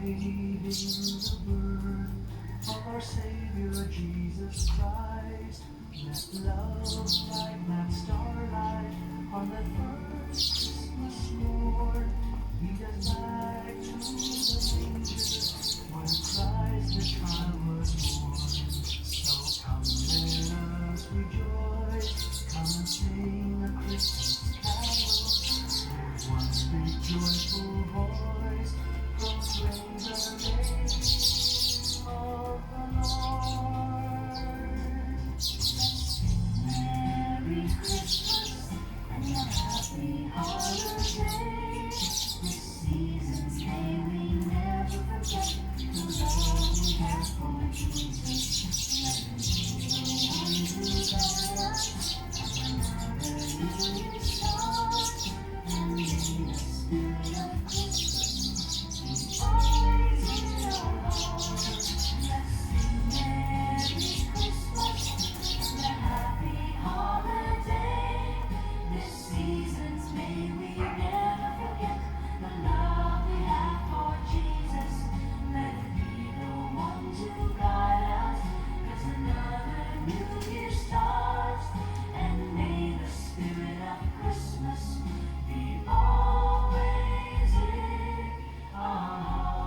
in the birth of our Savior Jesus Christ. Let love like that starlight on the first Christmas morn lead us back to the manger where Christ the child was born. So come let us rejoice, come and sing a Christmas carol with one big joyful voice, proclaim the name of the Lord. Merry Christmas and a happy holiday. This season's day we never forget. The love we have for Jesus. Let it be the one who guides us. Another new start, and may the spirit of Christmas be always in our hearts. Let's sing Merry Christmas and a happy holiday. This season's may we never forget. The love we have for Jesus. Let it be the one to guide us, 'cause another new year starts, and may the spirit of Christmas be always in our hearts.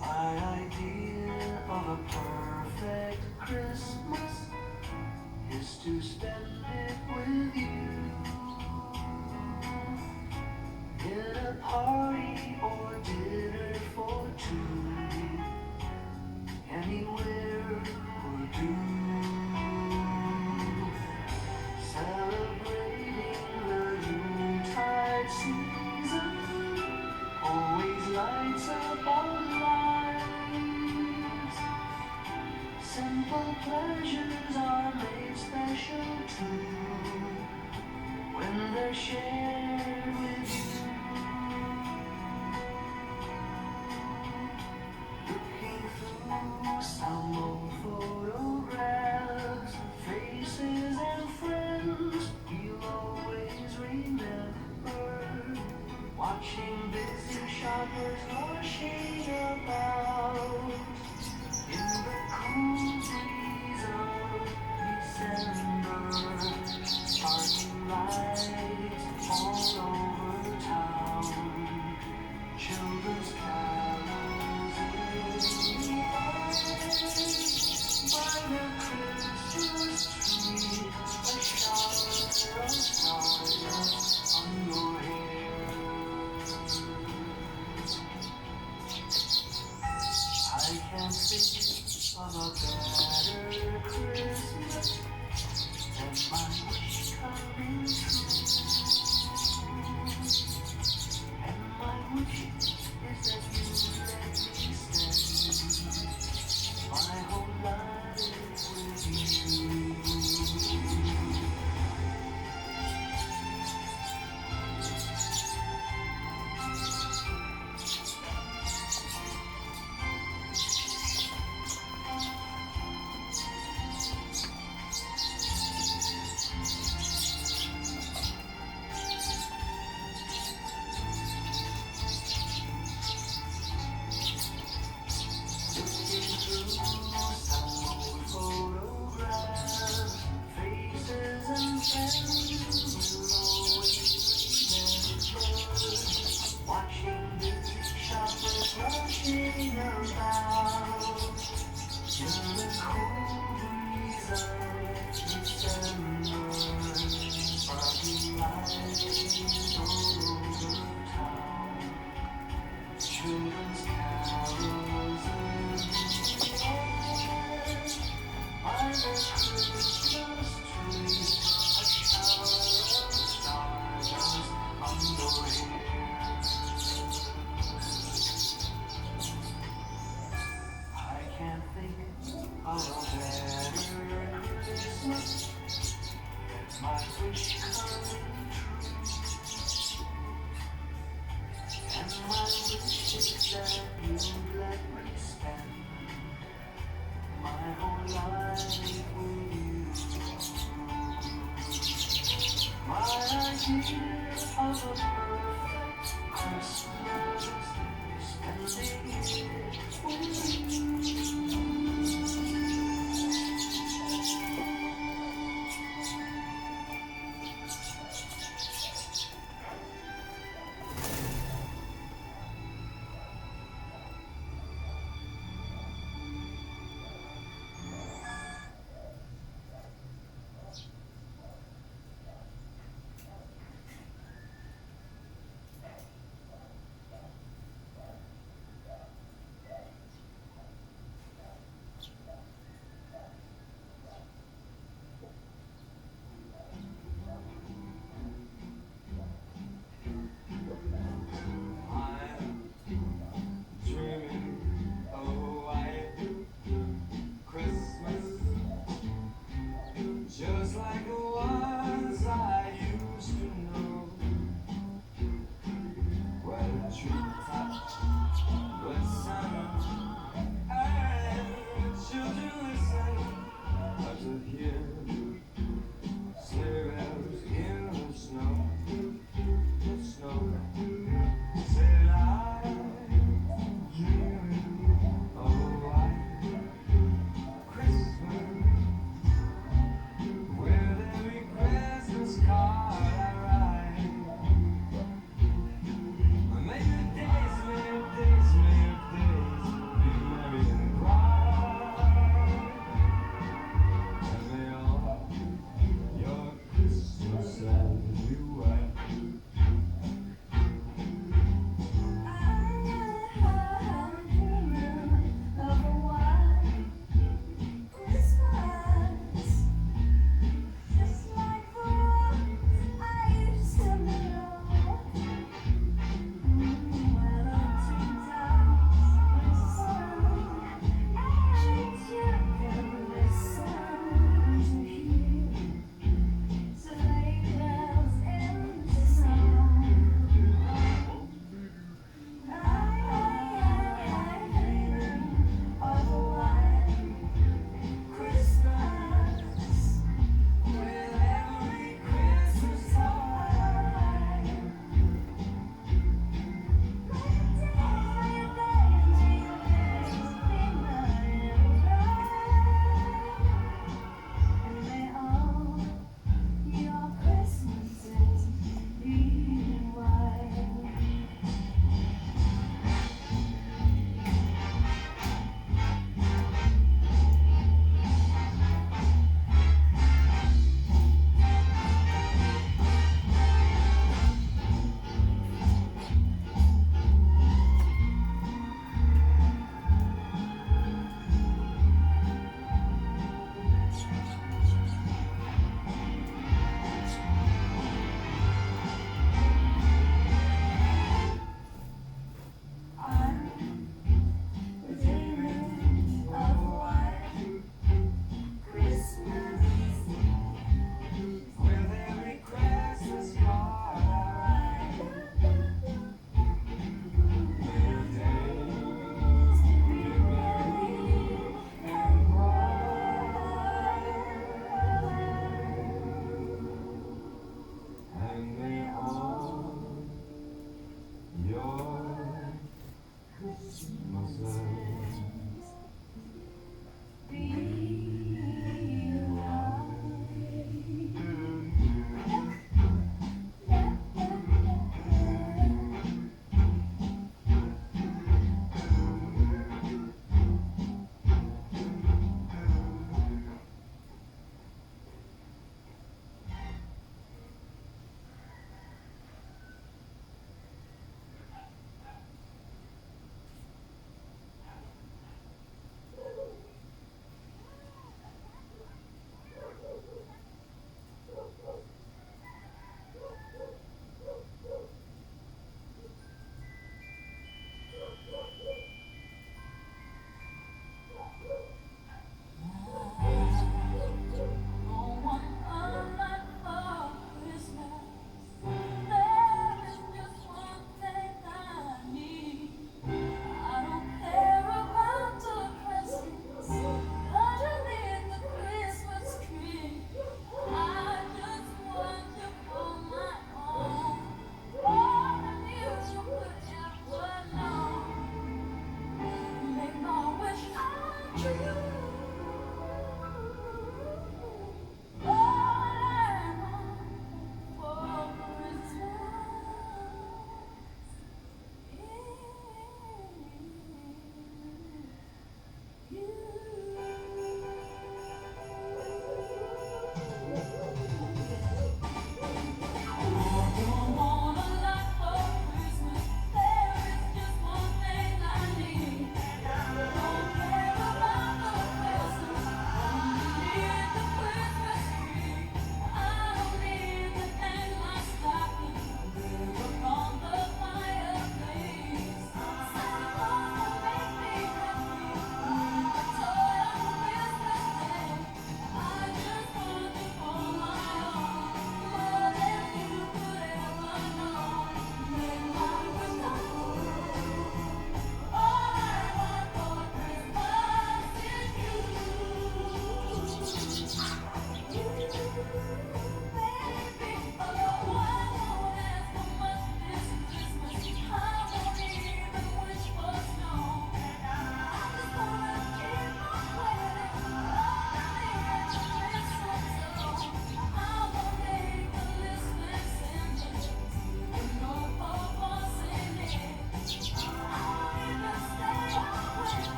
My idea of a perfect Christmas is to spend it with you in a party or dinner for two. Anywhere will do. Celebrating the Yuletide season always lights up our lives. Simple pleasures are made special too when they're shared with you. Looking through some old photographs of faces and friends we'll always remember. Watching busy shoppers rushing about in the cool breeze of December. Parking lights all over town. Children's carols in the air. By the Christmas tree, a shower of stars on your hair. I can't think of a better Christmas than my wish coming true. And my wish is that you let me spend my whole life with you. that you let me spend my whole life with you. My idea of a perfect Christmas is spending it with you. Just like the ones I used to know, where the treetops glisten and children listen to hear sleigh bells in the snow, the snow. Said I dreaming of a white Christmas. With every Christmas card I write, many days, be merry and bright, and may all your Christmases be white. I'm dreaming of a white Christmas. Just like the ones I used to know, where the treetops glisten and children listen to hear sleigh bells in the snow. I'm dreaming of a white Christmas. With every Christmas time, may your days be merry and bright, and may all your Christmases be white. I'm dreaming of a white Christmas. With every Christmas card I write, may your days be merry and bright, and may all your Christmases be white.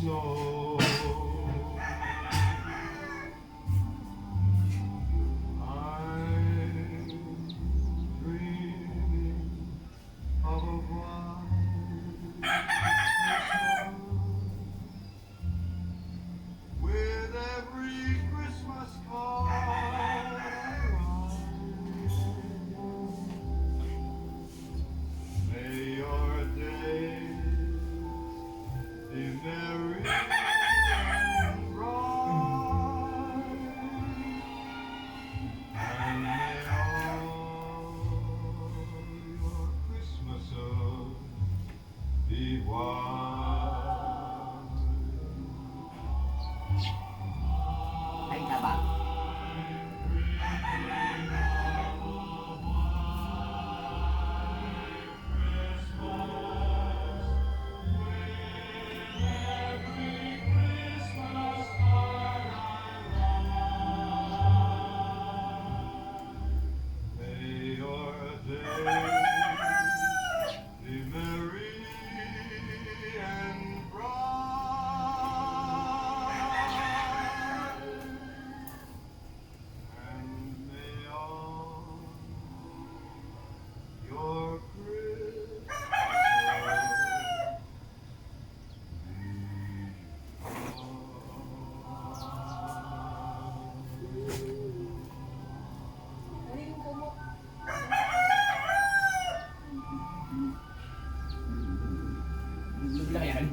snow. I'm dreaming of a white Christmas with every Christmas card I write. May your days be merry and bright, and may all your Christmases be white. Ay, tabak. May your days be merry and bright, and may all your Christmases Bigla yan.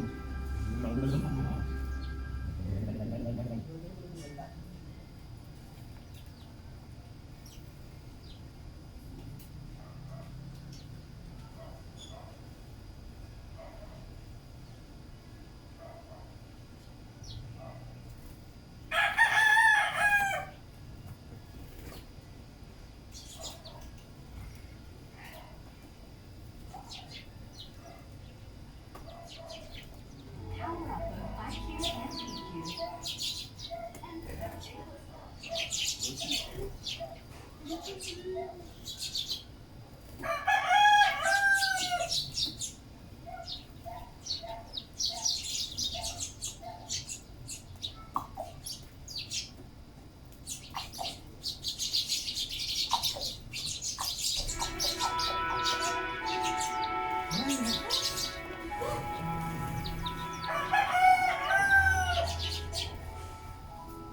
Power up of IQ and EQ.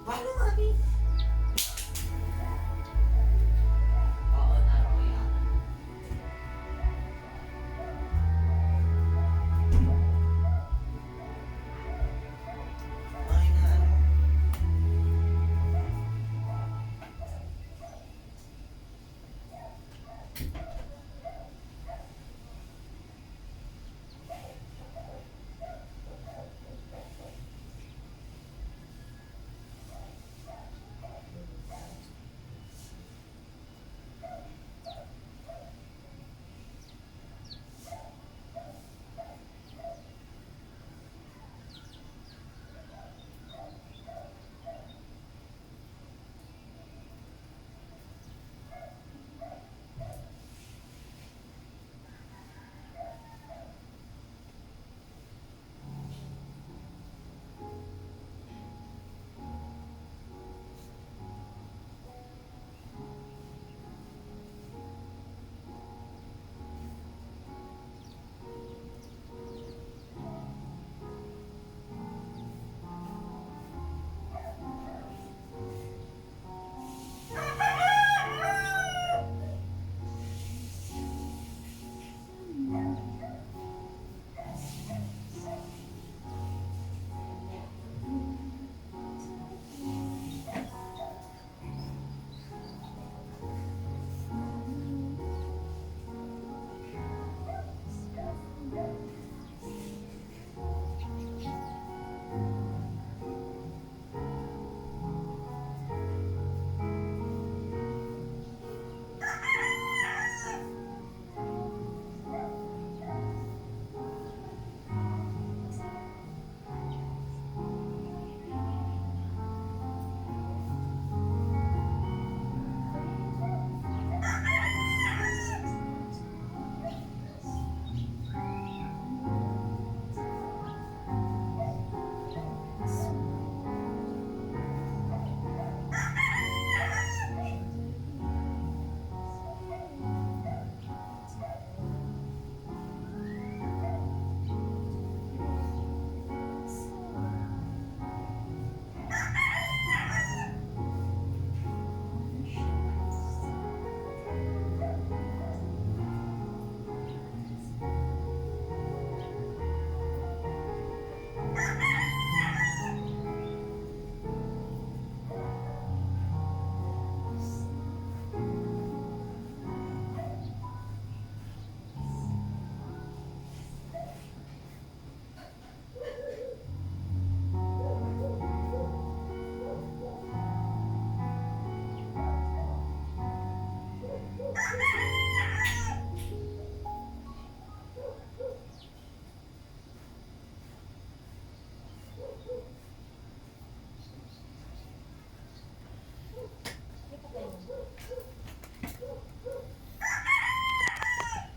Paano mami? Oo, naro yan. Ay na ano.